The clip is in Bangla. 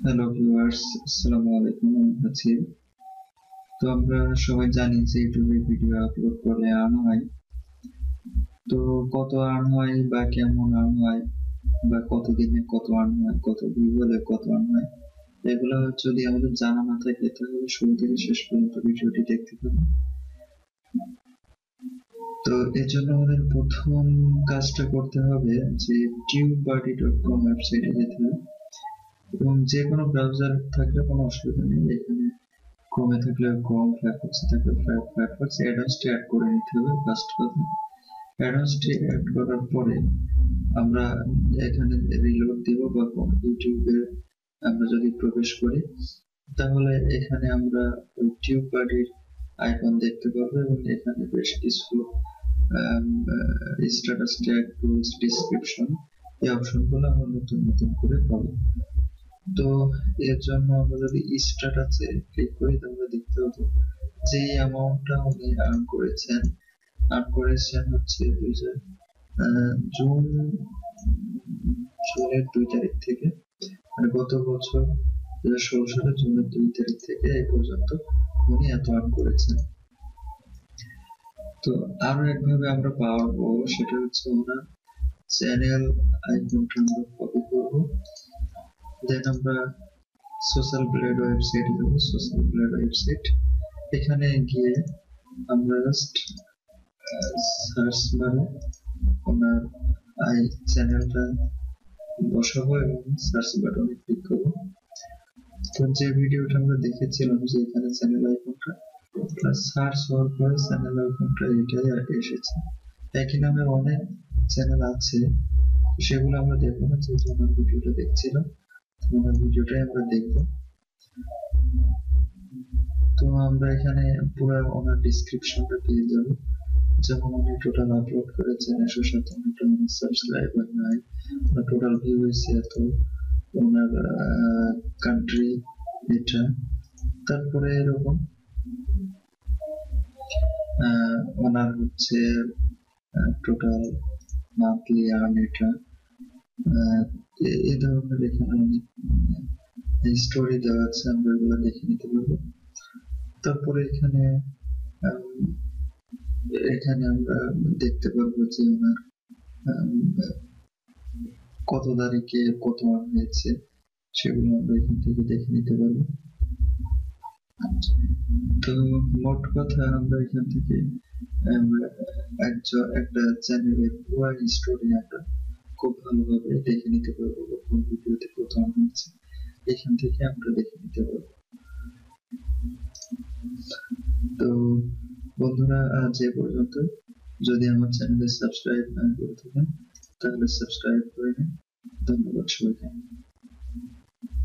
হ্যালো ভিউয়ার্স, আসসালামু আলাইকুম। আমি আছি। তো আমরা সবাই জানি যে ইউটিউবে ভিডিও আপলোড করলে আর্ন হয়। তো কত আর্ন হয় বা কেমন আর্ন হয় বা কতদিনে কত আর্ন হয়, কত ভিউ হলে কত আর্ন হয়, এগুলো যদি আমাদের জানা না থাকে তাহলে শুরু থেকে শেষ পর্যন্ত ভিডিওটি দেখতে পাবেন। তো এর জন্য আমাদের প্রথম কাজটা করতে হবে যে tubeBuddy.com ওয়েবসাইটে যেতে হবে এবং যে কোনো ব্রাউজার থাকলে কোনো অসুবিধা নেই। এখানে ক্রোমে থাকলে ক্রোম, ফায়ারফক্সে থাকলে ফায়ারফক্স, অ্যাডভান্সড অ্যাড করে নিতে হবে। ফার্স্ট কথা, অ্যাডভান্সড অ্যাড করার পরে আমরা এখানে রিলোড দিব বা ইউটিউবে আমরা যদি প্রবেশ করি তাহলে এখানে আমরা ওই টিউববাডির আইকন দেখতে পাবো এবং এখানে বেশ কিছু স্ট্যাটাস ট্যাগ, টুলস, ডেসক্রিপশন এই অপশনগুলো আমরা নতুন নতুন করে পাবো। তো এর জন্য আমরা যদি স্ট্যাটাসে ক্লিক করি তাহলে দেখতে পাবো যে অ্যামাউন্টটা উনি আর্ন করেছেন হচ্ছে জুনের 2 তারিখ থেকে, মানে গত বছর 2016 সালের জুনের 2 তারিখ থেকে এই পর্যন্ত উনি এত আর্ন করেছেন। তো আরো একভাবে আমরা পাবো, সেটা হচ্ছে ওনার চ্যানেল আইকনটা আমরা কপি করবো, দেন আমরা সোশ্যাল ব্লেড ওয়েবসাইটে যাবো। সোশ্যাল ব্লেড ওয়েবসাইট, এখানে গিয়ে আমরা জাস্ট সার্চ বারে ওনার চ্যানেলটা বসাবো এবং সার্চ বাটনে ক্লিক করবো। তো যে ভিডিওটা আমরা দেখেছিলাম যে এখানে চ্যানেল আইকনটা প্লাস সার্চ হওয়ার পরে চ্যানেল আইকনটা এটাই আর এসেছে। একই নামে অনেক চ্যানেল আছে, সেগুলো আমরা দেখবো না, যেহেতু ওনার ভিডিওটা দেখছিলাম ওনার ভিডিওটাই আমরা দেখবো। তো আমরা এখানে পুরো ওনার ডেসক্রিপশনটা পেয়ে যাবো, যেমন উনি টোটাল আপলোড করেছেন 157টা, সাবস্ক্রাইবার নাই, টোটাল ভিউ হয়েছে এত, ওনার কান্ট্রি এটা, তারপরে এরকম ওনার হচ্ছে টোটাল মান্থলি আর্ন এটা, এই ধরনের এখানে অনেক স্টোরি দেওয়া আছে, আমরা এগুলো দেখে নিতে পারবো। তারপরে এখানে আমরা দেখতে পারবো যে ওনার কত তারিখে কত আর্ন হয়েছে, সেগুলো আমরা এখান থেকে দেখে নিতে পারবো। তো মোট কথা আমরা এখান থেকে একটা চ্যানেলের পুরো স্টোরি আমরা খুব ভালোভাবে দেখে নিতে পারবো, কোন ভিডিওতে কত আর্ন হয়েছে এখান থেকে আমরা দেখে নিতে পারবো। তো বন্ধুরা, আজ এ পর্যন্ত। যদি আমার চ্যানেলে সাবস্ক্রাইব না করে থাকেন তাহলে সাবস্ক্রাইব করে নিন। ধন্যবাদ সবাইকে।